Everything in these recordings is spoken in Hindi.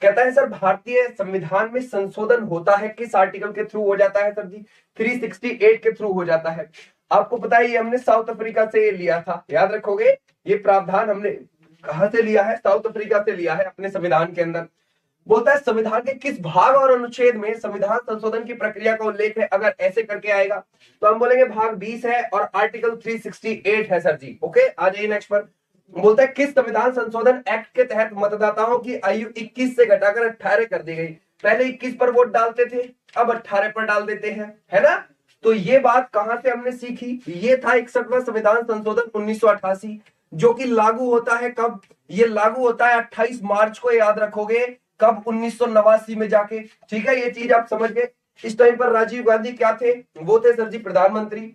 कहता है सर भारतीय संविधान में संशोधन होता है किस आर्टिकल के थ्रू हो जाता है सर जी? 368 के थ्रू हो जाता है। आपको पता है ये हमने साउथ अफ्रीका से लिया था, याद रखोगे। ये प्रावधान हमने कहां से लिया है? साउथ अफ्रीका से लिया है अपने संविधान के अंदर। बोलता है संविधान के किस भाग और अनुच्छेद में संविधान संशोधन की प्रक्रिया का उल्लेख है? अगर ऐसे करके आएगा तो हम बोलेंगे भाग 20 है और आर्टिकल 368 है सर जी। ओके, आ जाइए नेक्स्ट पर। बोलता है किस संविधान संशोधन एक्ट के तहत मतदाताओं की आयु 21 से घटाकर 18 कर दी गई? पहले 21 पर वोट डालते थे, अब 18 पर डाल देते हैं, है ना। तो ये बात कहां से हमने सीखी? ये था 61वां संविधान संशोधन 1988, जो कि लागू होता है कब? ये लागू होता है 28 मार्च को, याद रखोगे कब? 1989 में जाके। ठीक है, ये चीज आप समझ गए। इस टाइम पर राजीव गांधी क्या थे? वो थे सर जी प्रधानमंत्री।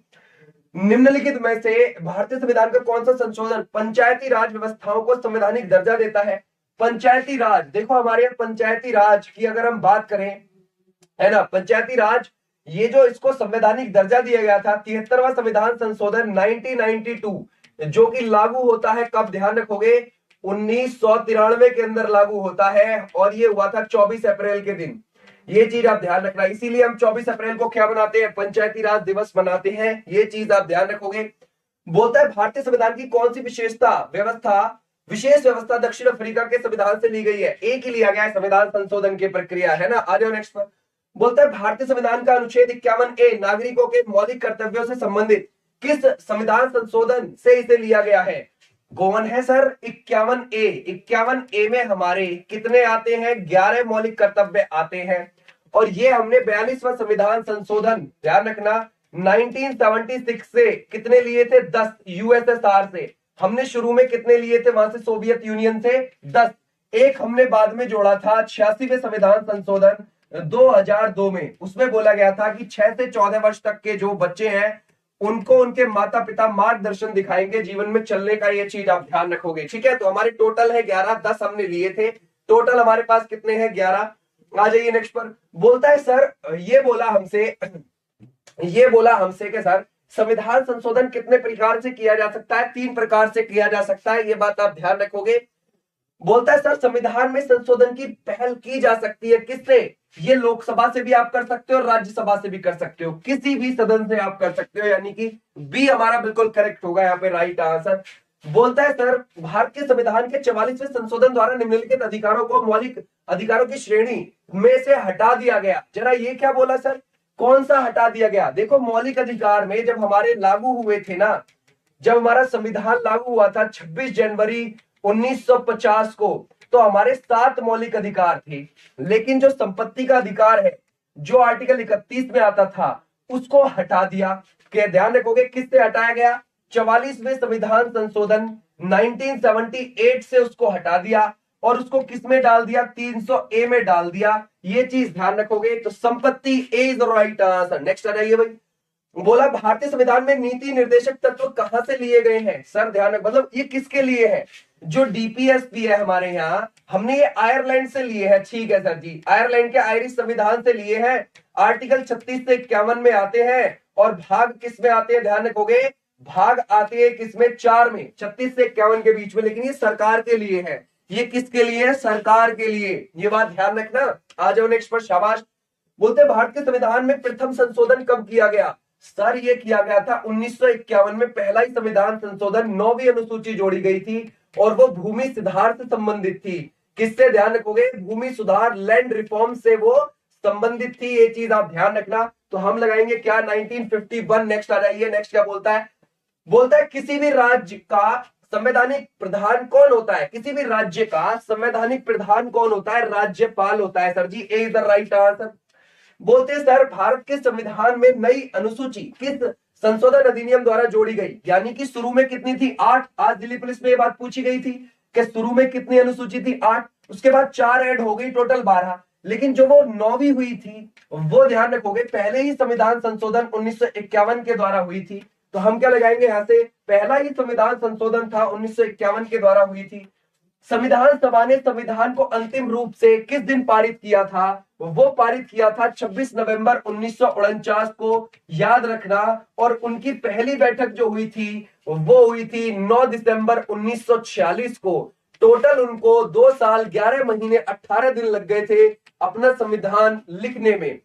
निम्नलिखित में से भारतीय संविधान का कौन सा संशोधन पंचायती राज व्यवस्थाओं को संवैधानिक दर्जा देता है? पंचायती राज, देखो हमारे यहाँ पंचायती राज की अगर हम बात करें, है ना, पंचायती राज, ये जो इसको संवैधानिक दर्जा दिया गया था 73वां संविधान संशोधन 1992, जो कि लागू होता है कब? ध्यान रखोगे 1993 के अंदर लागू होता है, और ये हुआ था 24 अप्रैल के दिन। ये चीज आप ध्यान रखना, इसीलिए हम 24 अप्रैल को क्या बनाते हैं? पंचायती राज दिवस मनाते हैं। ये चीज आप ध्यान रखोगे। बोलता है भारतीय संविधान की कौन सी विशेष व्यवस्था दक्षिण अफ्रीका के संविधान से ली गई है? एक ही लिया गया है संविधान संशोधन की प्रक्रिया, है ना। आ जाओ नेक्स्ट पर। बोलता है भारतीय संविधान का अनुच्छेद 51A नागरिकों के मौलिक कर्तव्यों से संबंधित किस संविधान संशोधन से इसे लिया गया है? कौन है सर? 51A। 51A में हमारे कितने आते हैं? 11 मौलिक कर्तव्य आते हैं। और ये हमने 42वां संविधान संशोधन, ध्यान रखना, 1976 से कितने लिए थे? 10। यूएसएसआर से हमने शुरू में कितने लिए थे? वहां से सोवियत यूनियन से 10। एक हमने बाद में जोड़ा था 86वें संविधान संशोधन 2002 में। उसमें बोला गया था कि 6 से 14 वर्ष तक के जो बच्चे हैं उनको उनके माता पिता मार्गदर्शन दिखाएंगे जीवन में चलने का। ये चीज आप ध्यान रखोगे, ठीक है। तो हमारे टोटल है 11, 10 हमने लिए थे, टोटल हमारे पास कितने हैं? 11। आ जाइए नेक्स्ट पर। बोलता है सर ये बोला हमसे कि सर संविधान संशोधन कितने प्रकार से किया जा सकता है? 3 प्रकार से किया जा सकता है, ये बात आप ध्यान रखोगे। बोलता है सर संविधान में संशोधन की पहल की जा सकती है किससे? ये लोकसभा से भी आप कर सकते हो, राज्यसभा से भी कर सकते हो, किसी भी सदन से आप कर सकते हो, यानी कि बी हमारा बिल्कुल करेक्ट होगा यहाँ पे, राइट आंसर। बोलता है सर भारतीय संविधान के 44वें संशोधन द्वारा निम्नलिखित अधिकारों को मौलिक अधिकारों की श्रेणी में से हटा दिया गया। जरा ये क्या बोला सर? कौन सा हटा दिया गया? देखो मौलिक अधिकार में जब हमारे लागू हुए थे ना, जब हमारा संविधान लागू हुआ था 26 जनवरी 1950 को, तो हमारे 7 मौलिक अधिकार थे। लेकिन जो संपत्ति का अधिकार है, जो आर्टिकल 31 में आता था, उसको हटा दिया। क्या ध्यान रखोगे किससे हटाया गया? 44वें संविधान संशोधन 1978 से उसको हटा दिया और उसको किस में डाल दिया? 300A में डाल दिया। ये चीज ध्यान रखोगे। तो संपत्ति A is the right answer. Next आ जाइए भाई। बोला भारतीय संविधान में नीति निर्देशक तत्व कहां से लिए गए हैं? सर ध्यान रख, मतलब ये किसके लिए है? जो डीपीएसपी है हमारे यहाँ, हमने ये आयरलैंड से लिए हैं। ठीक है सर जी, आयरलैंड के आयरिश संविधान से लिए हैं। आर्टिकल 36 से 51 में आते हैं और भाग किस में आते हैं? ध्यान रखोगे भाग आते हैं किसमें? 4 में, 36 से 51 के बीच में। लेकिन ये सरकार के लिए है। ये किसके लिए है? सरकार के लिए। ये बात ध्यान रखना। आ जाओ नेक्स्ट पर, शाबाश। बोलते भारत के संविधान में प्रथम संशोधन कब किया गया? सर ये किया गया था 1951 में। पहला ही संविधान संशोधन 9वीं अनुसूची जोड़ी गई थी और वो भूमि सुधार से संबंधित थी। किससे? ध्यान रखोगे भूमि सुधार, लैंड रिफॉर्म से वो संबंधित थी। ये चीज आप ध्यान रखना। तो हम लगाएंगे क्या? 1951। नेक्स्ट आ जाइए। नेक्स्ट क्या बोलता है? बोलता है किसी भी राज्य का संवैधानिक प्रधान कौन होता है? किसी भी राज्य का संवैधानिक प्रधान कौन होता है? राज्यपाल होता है। Sir ji A is the right answer. बोलते हैं सर भारत के संविधान में नई अनुसूची किस संशोधन अधिनियम द्वारा जोड़ी गई? यानी कि शुरू में कितनी थी? 8। आज दिल्ली पुलिस में ये बात पूछी गई थी कि शुरू में कितनी अनुसूची थी? 8। उसके बाद 4 ऐड हो गई, टोटल 12। लेकिन जो वो 9वीं हुई थी वो ध्यान रखोगे पहले ही संविधान संशोधन 1951 के द्वारा हुई थी। तो हम क्या लगाएंगे यहां से? पहला ही संविधान संशोधन था 1951 के द्वारा हुई थी। संविधान सभा ने संविधान को अंतिम रूप से किस दिन पारित किया था? वो पारित किया था 26 नवंबर 1949 को, याद रखना। और उनकी पहली बैठक जो हुई थी वो हुई थी 9 दिसंबर 1946 को। टोटल उनको 2 साल 11 महीने 18 दिन लग गए थे अपना संविधान लिखने में।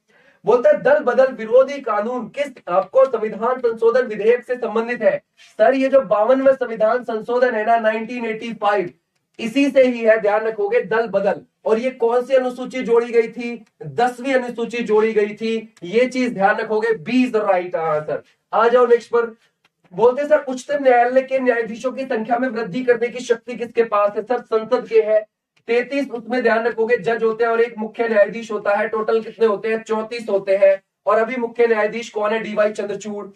बोलता है दल बदल विरोधी कानून किस आपको संविधान संशोधन विधेयक से संबंधित है? सर ये जो 52वां संविधान संशोधन है ना 1985, इसी से ही है, ध्यान रखोगे, दल बदल। और ये कौन सी अनुसूची जोड़ी गई थी? 10वीं अनुसूची जोड़ी गई थी, ये चीज ध्यान रखोगे। B is the right answer. आ जाओ नेक्स्ट पर। बोलते सर उच्चतम न्यायालय के न्यायाधीशों की संख्या में वृद्धि करने की शक्ति किसके पास है? सर संसद के है। 33 उसमें ध्यान रखोगे जज होते हैं और एक मुख्य न्यायाधीश होता है। टोटल कितने होते हैं? 34 होते हैं। और अभी मुख्य न्यायाधीश कौन है? डीवाई चंद्रचूड़।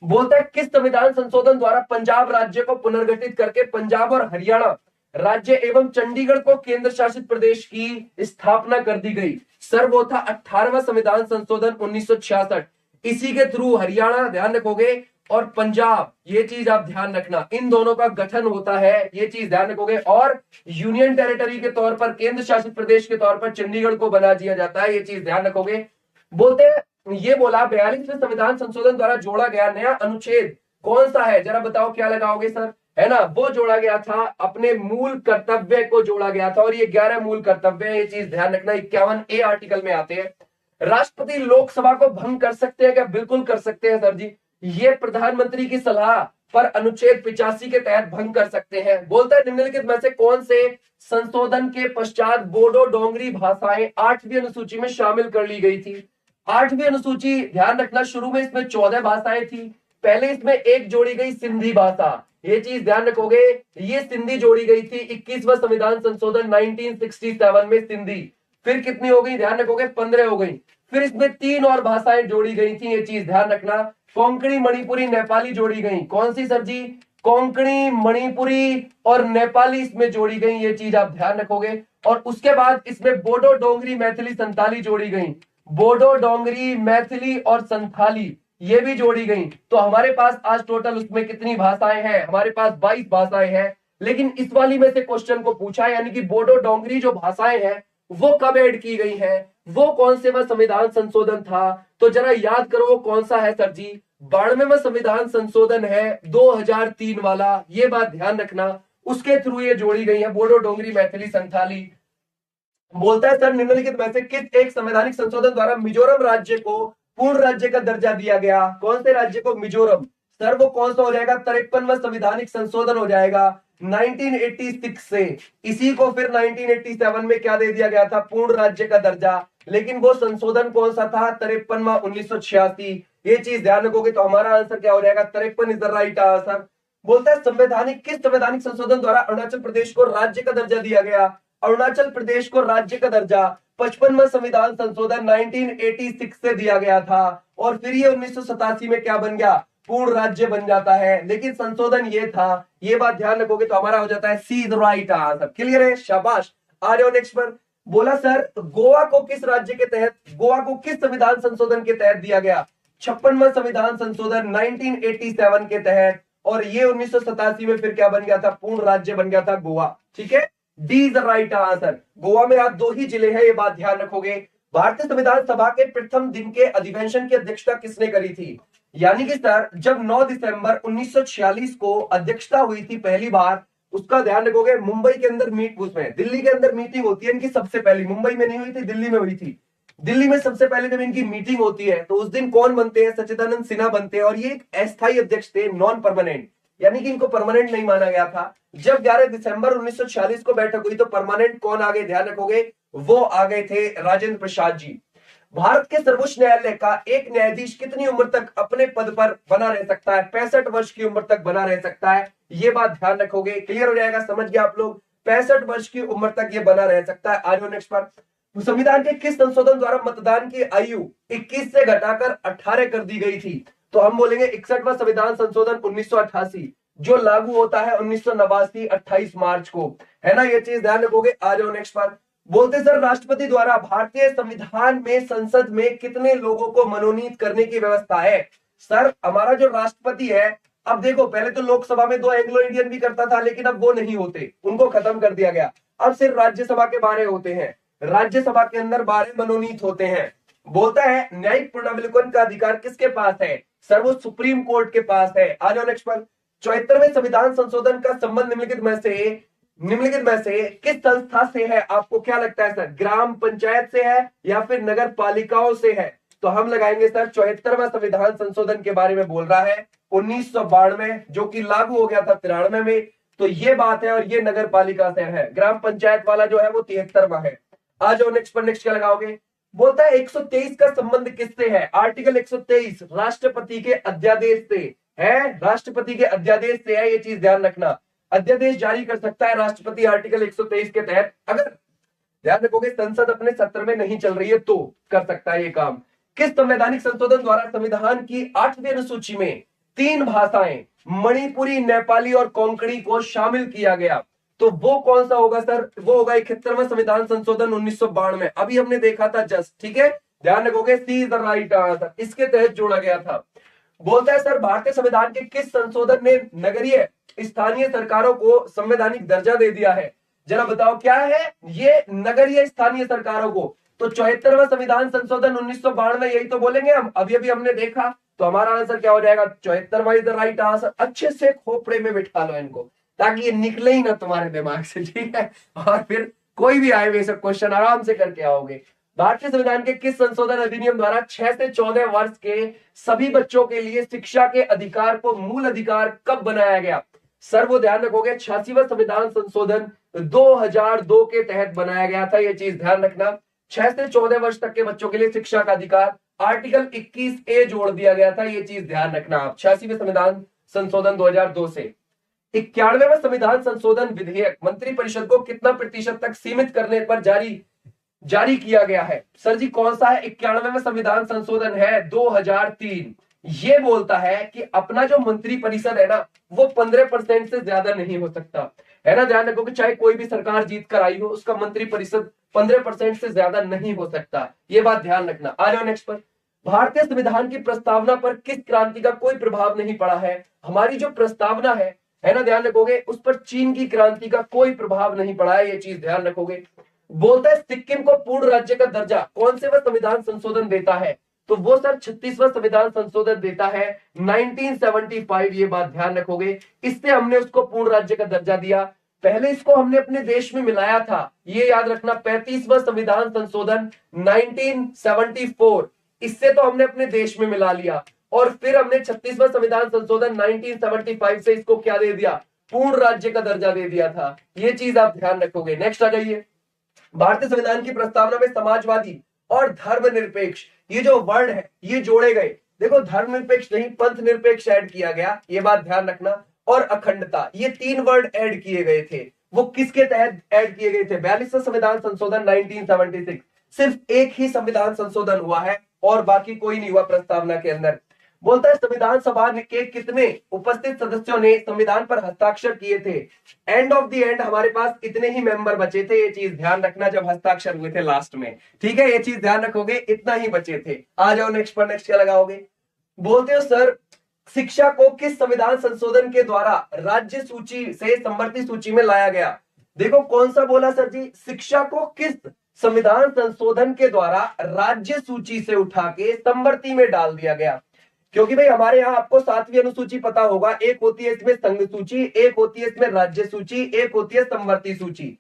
बोलता है किस संविधान संशोधन द्वारा पंजाब राज्य को पुनर्गठित करके पंजाब और हरियाणा राज्य एवं चंडीगढ़ को केंद्र शासित प्रदेश की स्थापना कर दी गई? सर वो था 18वां संविधान संशोधन 1966। इसी के थ्रू हरियाणा, ध्यान रखोगे, और पंजाब, ये चीज आप ध्यान रखना, इन दोनों का गठन होता है, ये चीज ध्यान रखोगे। और यूनियन टेरिटरी के तौर पर, केंद्र शासित प्रदेश के तौर पर चंडीगढ़ को बना दिया जाता है, ये चीज ध्यान रखोगे। बोलते हैं ये बोला 42वें संविधान संशोधन द्वारा जोड़ा गया नया अनुच्छेद कौन सा है? जरा बताओ क्या लगाओगे सर, है ना? वो जोड़ा गया था अपने मूल कर्तव्य को जोड़ा गया था, और ये 11 मूल कर्तव्य है, ये चीज ध्यान रखना। 51A आर्टिकल में आते हैं। राष्ट्रपति लोकसभा को भंग कर सकते हैं क्या? बिल्कुल कर सकते हैं सर जी। ये प्रधानमंत्री की सलाह पर अनुच्छेद 85 के तहत भंग कर सकते हैं। बोलता है निम्नलिखित में से कौन से संशोधन के पश्चात बोडो डोंगरी भाषाएं 8वीं अनुसूची में शामिल कर ली गई थी? 8वीं अनुसूची, ध्यान रखना, शुरू में इसमें 14 भाषाएं थी। पहले इसमें एक जोड़ी गई सिंधी भाषा, ये चीज ध्यान रखोगे, ये सिंधी जोड़ी गई थी 21वां संविधान संशोधन 1967 में सिंधी। फिर कितनी हो गई? ध्यान रखोगे 15 हो गई। फिर इसमें 3 और भाषाएं जोड़ी गई थी, ये चीज ध्यान रखना। कोंकणी, मणिपुरी, नेपाली जोड़ी गई। कौन सी सर जी? कोंकणी, मणिपुरी और नेपाली इसमें जोड़ी गई, ये चीज आप ध्यान रखोगे। और उसके बाद इसमें बोडो, डोंगरी, मैथिली, संथाली जोड़ी गई। बोडो, डोंगरी, मैथिली और संथाली ये भी जोड़ी गई। तो हमारे पास आज टोटल उसमें कितनी भाषाएं हैं? हमारे पास 22 भाषाएं हैं। लेकिन इस वाली में से क्वेश्चन को पूछा, यानी कि बोडो डोंगरी जो भाषाएं हैं वो कब ऐड की गई है, वो कौन से वह संविधान संशोधन था? तो जरा याद करो वो कौन सा है सर जी? 92वां संविधान संशोधन है 2003 वाला, ये बात ध्यान रखना। उसके थ्रू ये जोड़ी गई है बोडो, डोंगरी, मैथिली, संथाली। बोलता है सर निम्नलिखित में से किस एक संवैधानिक संशोधन द्वारा मिजोरम राज्य को पूर्ण राज्य का दर्जा दिया गया? कौन से राज्य को? मिजोरम। सर वो कौन सा हो जाएगा? 53वां संविधानिक संशोधन हो जाएगा 1986 से। इसी को फिर 1987 में क्या दे दिया गया था? पूर्ण राज्य का दर्जा। लेकिन वो संशोधन कौन सा था? 53वां 1986। ये चीज ध्यान रखोगे तो हमारा आंसर क्या हो जाएगा? 53 इज द राइट आंसर। बोलता है संवैधानिक किस संवैधानिक संशोधन द्वारा अरुणाचल प्रदेश को राज्य का दर्जा दिया गया? अरुणाचल प्रदेश को राज्य का दर्जा 55वां संविधान संशोधन 1986 से दिया गया था। और फिर ये 1987 में क्या बन गया? पूर्ण राज्य बन जाता है। लेकिन संशोधन ये था, ये बात ध्यान रखोगे तो हमारा हो जाता है see the right answer. Clear है? शाबाश। आ जाओ नेक्स्ट पर। बोला सर गोवा को किस राज्य के तहत, गोवा को किस संविधान संशोधन के तहत दिया गया? 56वां संविधान संशोधन 1987 के तहत। और ये 1987 में फिर क्या बन गया था? पूर्ण राज्य बन गया था गोवा। ठीक है, D is the right answer. Goa में आप 2 ही जिले हैं, ये बात ध्यान रखोगे। भारतीय संविधान सभा के प्रथम दिन के अधिवेशन की अध्यक्षता किसने करी थी? यानी कि सर जब 9 दिसंबर 1946 को अध्यक्षता हुई थी पहली बार, उसका ध्यान रखोगे। मुंबई के अंदर उसमें दिल्ली के अंदर मीटिंग होती है इनकी सबसे पहली। मुंबई में नहीं हुई थी, दिल्ली में हुई थी। दिल्ली में सबसे पहले जब इनकी मीटिंग होती है तो उस दिन कौन बनते हैं? सच्चिदानंद सिन्हा बनते हैं। और ये एक अस्थायी अध्यक्ष थे, नॉन परमानेंट, यानी कि इनको परमानेंट नहीं माना गया था। जब 11 दिसंबर 1946 को बैठक हुई तो परमानेंट कौन आ गए? ध्यान रखोगे, वो आ गए थे राजेंद्र प्रसाद जी। भारत के सर्वोच्च न्यायालय का एक न्यायाधीश कितनी उम्र तक अपने पद पर बना रह सकता है? 65 वर्ष की उम्र तक बना रह सकता है, ये बात ध्यान रखोगे। क्लियर हो जाएगा, समझ गए आप लोग? 65 वर्ष की उम्र तक ये बना रह सकता है। आज नेक्स्ट पर। संविधान के किस संशोधन द्वारा मतदान की आयु 21 से घटाकर 18 कर दी गई थी? तो हम बोलेंगे 61वां संविधान संशोधन 1988, जो लागू होता है 1989 28 मार्च को, है ना? ये चीज ध्यान रखोगे। आ जाओ नेक्स्ट पर। बोलते सर राष्ट्रपति द्वारा भारतीय संविधान में संसद में कितने लोगों को मनोनीत करने की व्यवस्था है? सर हमारा जो राष्ट्रपति है, अब देखो पहले तो लोकसभा में 2 एंग्लो इंडियन भी करता था, लेकिन अब वो नहीं होते, उनको खत्म कर दिया गया। अब सिर्फ राज्यसभा के 12 होते हैं, राज्यसभा के अंदर 12 मनोनीत होते हैं। बोलता है न्यायिक पुनर्विलोकन का अधिकार किसके पास है? सर वो सुप्रीम कोर्ट के पास है। आ जाओ नेक्स्ट पर। 74वें संविधान संशोधन का संबंध निम्नलिखित में से निम्नलिखित में से किस संस्था से है? आपको क्या लगता है सर, ग्राम पंचायत से है या फिर नगर पालिकाओं से है? तो हम लगाएंगे सर 74वां संविधान संशोधन के बारे में बोल रहा है 1992, जो कि लागू हो गया था 93 में। तो ये बात है, और ये नगर पालिका से है। ग्राम पंचायत वाला जो है वो 73वां है। आ जाओ नेक्स्ट पर, नेक्स्ट क्या लगाओगे? बोलता है 123 का संबंध किससे है? आर्टिकल 123 राष्ट्रपति के अध्यादेश से है, राष्ट्रपति के अध्यादेश से है, ये चीज ध्यान रखना। अध्यादेश जारी कर सकता है राष्ट्रपति आर्टिकल 123 के तहत। अगर ध्यान रखोगे संसद अपने सत्र में नहीं चल रही है तो कर सकता है ये काम। किस संवैधानिक संशोधन द्वारा संविधान की 8वीं अनुसूची में 3 भाषाएं मणिपुरी, नेपाली और कोंकणी को शामिल किया गया? तो वो कौन सा होगा सर? वो होगा 71वां संविधान संशोधन 1992। अभी हमने देखा था जस्ट, ठीक है, ध्यान रखोगे। सी इज द राइट आंसर, इसके तहत जोड़ा गया था। बोलता है सर भारतीय संविधान के किस संशोधन ने नगरीय स्थानीय सरकारों को संवैधानिक दर्जा दे दिया है? जरा बताओ क्या है ये नगरीय स्थानीय सरकारों को? तो 74वां संविधान संशोधन 1992, यही तो बोलेंगे हम। अभी अभी हमने देखा, तो हमारा आंसर क्या हो जाएगा? 74वां इज द राइट आंसर। अच्छे से खोपड़े में बिठा लो इनको, ताकि ये निकले ही ना तुम्हारे दिमाग से, ठीक है? और फिर कोई भी आए वैसे क्वेश्चन आराम से करके आओगे। भारतीय संविधान के किस संशोधन अधिनियम द्वारा 6 से 14 वर्ष के सभी बच्चों के लिए शिक्षा के अधिकार को मूल अधिकार कब बनाया गया? सर वो ध्यान रखोगे 86वां संविधान संशोधन 2002 के तहत बनाया गया था, ये चीज ध्यान रखना। 6 से 14 वर्ष तक के बच्चों के लिए शिक्षा का अधिकार आर्टिकल 21A जोड़ दिया गया था, ये चीज ध्यान रखना आप। 86वें संविधान संशोधन 2002 से। 91वें संविधान संशोधन विधेयक मंत्रिपरिषद को कितना प्रतिशत तक सीमित करने पर जारी किया गया है? सर जी कौन सा है? 91वां संविधान संशोधन है 2003। ये बोलता है कि अपना जो मंत्री परिषद है ना, वो 15% से ज्यादा नहीं हो सकता, है ना? ध्यान रखो कि चाहे कोई भी सरकार जीत कर आई हो, उसका मंत्री परिषद 15% से ज्यादा नहीं हो सकता, ये बात ध्यान रखना। आ जाओ नेक्स्ट पर। भारतीय संविधान की प्रस्तावना पर किस क्रांति का कोई प्रभाव नहीं पड़ा है? हमारी जो प्रस्तावना है ना, ध्यान रखोगे, उस पर चीन की क्रांति का कोई प्रभाव नहीं पड़ा है, ये चीज ध्यान रखोगे। बोलता है सिक्किम को पूर्ण राज्य का दर्जा कौन से वह संविधान संशोधन देता है? तो वो सर 36वां संविधान संशोधन देता है 1975, ये बात ध्यान रखोगे। इससे हमने उसको पूर्ण राज्य का दर्जा दिया। पहले इसको हमने अपने देश में मिलाया था, ये याद रखना। 35वां संविधान संशोधन 1974, इससे तो हमने अपने देश में मिला लिया, और फिर हमने 36वां संविधान संशोधन 1975 से इसको क्या दे दिया? पूर्ण राज्य का दर्जा दे दिया था, ये चीज आप ध्यान रखोगे। नेक्स्ट आ जाइए। भारतीय संविधान की प्रस्तावना में समाजवादी और धर्मनिरपेक्ष, ये जो वर्ड है ये जोड़े गए। देखो धर्मनिरपेक्ष नहीं, पंथ निरपेक्ष ऐड किया गया, ये बात ध्यान रखना। और अखंडता, ये 3 वर्ड ऐड किए गए थे। वो किसके तहत ऐड किए गए थे? 42वां संविधान संशोधन 1976। सिर्फ एक ही संविधान संशोधन हुआ है और बाकी कोई नहीं हुआ प्रस्तावना के अंदर। बोलता है संविधान सभा के कितने उपस्थित सदस्यों ने संविधान पर हस्ताक्षर किए थे? एंड ऑफ द एंड हमारे पास इतने ही मेंबर बचे थे, ये चीज ध्यान रखना, जब हस्ताक्षर हुए थे लास्ट में, ठीक है? ये चीज ध्यान रखोगे, इतना ही बचे थे। आ जाओ नेक्स्ट पर, नेक्स्ट क्या लगाओगे? बोलते हो सर शिक्षा को किस संविधान संशोधन के द्वारा राज्य सूची से समवर्ती सूची में लाया गया? देखो कौन सा बोला सर जी? शिक्षा को किस संविधान संशोधन के द्वारा राज्य सूची से उठा के समवर्ती में डाल दिया गया? क्योंकि भाई हमारे यहाँ आपको 7वीं अनुसूची पता होगा, एक होती है इसमें संघ सूची, एक होती है इसमें राज्य सूची, एक होती है समवर्ती सूची।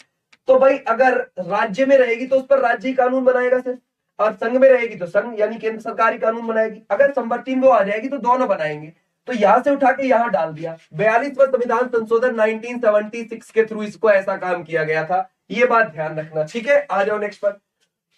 तो भाई अगर राज्य में रहेगी तो उस पर राज्य कानून बनाएगा सिर्फ, और संघ में रहेगी तो संघ यानी केंद्र सरकारी कानून बनाएगी। अगर समवर्ती में वो आ जाएगी तो दोनों बनाएंगे, तो यहां से उठा के यहां डाल दिया। 42वां संविधान संशोधन 1976 के थ्रू इसको ऐसा काम किया गया था, ये बात ध्यान रखना, ठीक है? आ जाओ नेक्स्ट पर।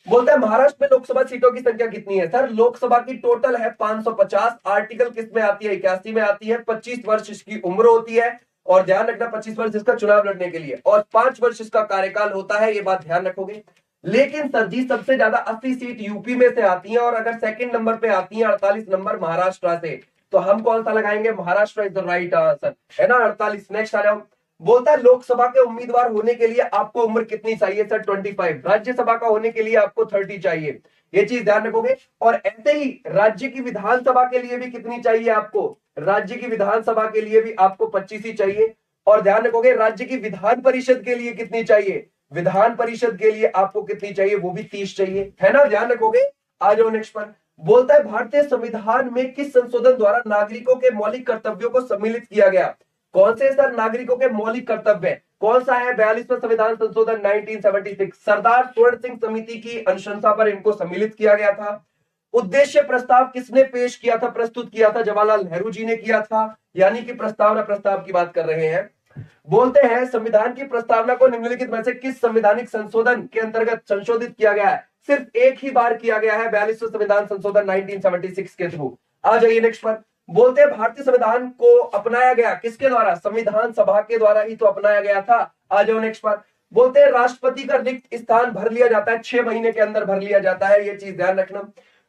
बोलता है महाराष्ट्र में लोकसभा सीटों की संख्या कितनी है? सर लोकसभा की टोटल है 550। आर्टिकल किस में आती है? 81 में आती है। 25 वर्ष इसकी उम्र होती है, और ध्यान रखना 25 वर्ष इसका चुनाव लड़ने के लिए, और 5 वर्ष इसका कार्यकाल होता है, ये बात ध्यान रखोगे। लेकिन सर जी सबसे ज्यादा 80 सीट यूपी में से आती है, और अगर सेकंड नंबर पे आती है 48 नंबर महाराष्ट्र से। तो हम कौन सा लगाएंगे? Maharashtra is the right answer, है ना? 48। नेक्स्ट आ जाओ। बोलता है लोकसभा के उम्मीदवार होने के लिए आपको उम्र कितनी चाहिए? सर 25। राज्यसभा का होने के लिए आपको 30 चाहिए, ये चीज ध्यान रखोगे। और ऐसे ही राज्य की विधानसभा के लिए भी कितनी चाहिए आपको? राज्य की विधानसभा के लिए भी आपको 25 ही चाहिए। और ध्यान रखोगे राज्य की विधान परिषद के लिए कितनी चाहिए? विधान परिषद के लिए आपको कितनी चाहिए? वो भी 30 चाहिए, है ना? ध्यान रखोगे। आ जाओ नेक्स्ट पर। बोलता है भारतीय संविधान में किस संशोधन द्वारा नागरिकों के मौलिक कर्तव्यों को सम्मिलित किया गया? कौन से सर नागरिकों के मौलिक कर्तव्य? कौन सा है? 42वां संविधान संशोधन 1976। सरदार स्वर्ण सिंह समिति की अनुशंसा पर इनको सम्मिलित किया गया था। उद्देश्य प्रस्ताव किसने पेश किया था, प्रस्तुत किया था? जवाहरलाल नेहरू जी ने किया था, यानी कि प्रस्तावना प्रस्ताव की बात कर रहे हैं। बोलते हैं संविधान की प्रस्तावना को निम्नलिखित में से किस संवैधानिक संशोधन के अंतर्गत संशोधित किया गया है? सिर्फ एक ही बार किया गया है, 42वां संविधान संशोधन 1976 के थ्रू। आ जाइए नेक्स्ट पर। बोलते हैं भारतीय संविधान को अपनाया गया किसके द्वारा? संविधान सभा के द्वारा ही तो अपनाया गया था। आ जाओ नेक्स्ट पर। बोलते हैं राष्ट्रपति का रिक्त स्थान भर लिया जाता है, 6 महीने के अंदर भर लिया जाता है, ये चीज ध्यान रखना।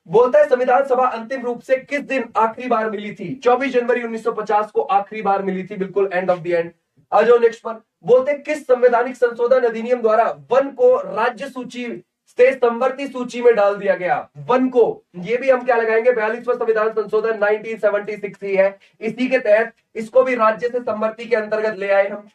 बोलता है संविधान सभा अंतिम रूप से किस दिन आखिरी बार मिली थी? 24 जनवरी 1950 को आखिरी बार मिली थी, बिल्कुल एंड ऑफ द एंड। आ जाओ नेक्स्ट पर। बोलते हैं किस संवैधानिक संशोधन अधिनियम द्वारा वन को राज्य सूची से संवर्ती सूची में डाल दिया गया? वन को, ये भी हम क्या लगाएंगे? 42वां संविधान संशोधन 1976 ही है, इसी के तहत इसको भी राज्य से संवर्ती के अंतर्गत ले आए हम।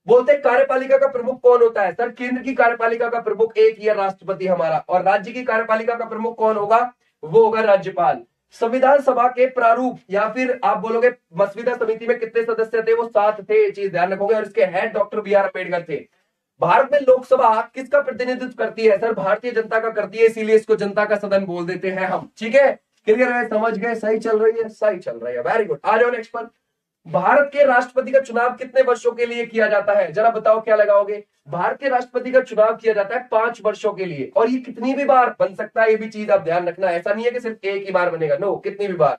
बोलते कार्यपालिका का प्रमुख कौन होता है? सर केंद्र की कार्यपालिका का प्रमुख एक ही है, राष्ट्रपति हमारा, और राज्य की कार्यपालिका का प्रमुख कौन होगा? वो होगा राज्यपाल। संविधान सभा के प्रारूप या फिर आप बोलोगे मसविदा समिति में कितने सदस्य थे? वो 7 थे, ये चीज ध्यान रखोगे, और इसके हेड डॉक्टर बी.आर. अम्बेडकर थे। भारत में लोकसभा किसका प्रतिनिधित्व करती है? सर भारतीय जनता का करती है, इसीलिए इसको जनता का सदन बोल देते हैं हम। ठीक है, क्लियर है, समझ गए? सही चल रही है, सही चल रही है, वेरी गुड। आ जाओ नेक्स्ट पर। भारत के राष्ट्रपति का चुनाव कितने वर्षों के लिए किया जाता है? जरा बताओ क्या लगाओगे? भारत के राष्ट्रपति का चुनाव किया जाता है 5 वर्षों के लिए, और ये कितनी भी बार बन सकता है, ये भी चीज आप ध्यान रखना। ऐसा नहीं है कि सिर्फ एक ही बार बनेगा, नो, कितनी भी बार।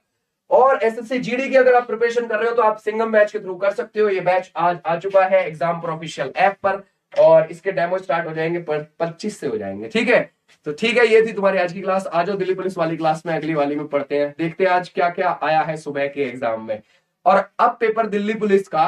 और एसएससी जीडी की अगर आप प्रिपरेशन कर रहे हो तो आप सिंगम बैच के थ्रू कर सकते हो। ये बैच आज आ चुका है एग्जाम प्रोफेशनल ऐप पर, और इसके डेमो स्टार्ट हो जाएंगे 25 से हो जाएंगे। ठीक है, तो ठीक है, ये थी तुम्हारी आज की क्लास। आज जो दिल्ली पुलिस वाली क्लास में अगली वाली में पढ़ते हैं, देखते हैं आज क्या क्या आया है सुबह के एग्जाम में। और अब पेपर दिल्ली पुलिस का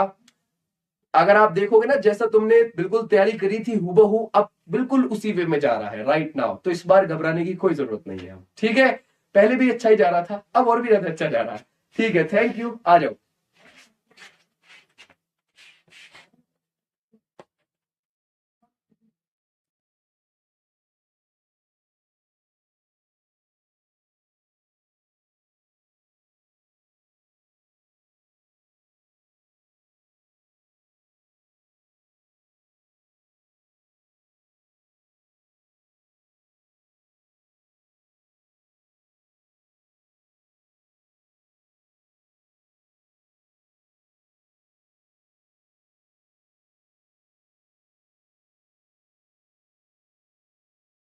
अगर आप देखोगे ना, जैसा तुमने बिल्कुल तैयारी करी थी हूबहू, अब बिल्कुल उसी वे में जा रहा है राइट नाउ। तो इस बार घबराने की कोई जरूरत नहीं है। ठीक है, पहले भी अच्छा ही जा रहा था, अब और भी ज्यादा अच्छा जा रहा है। ठीक है, थैंक यू, आ जाओ।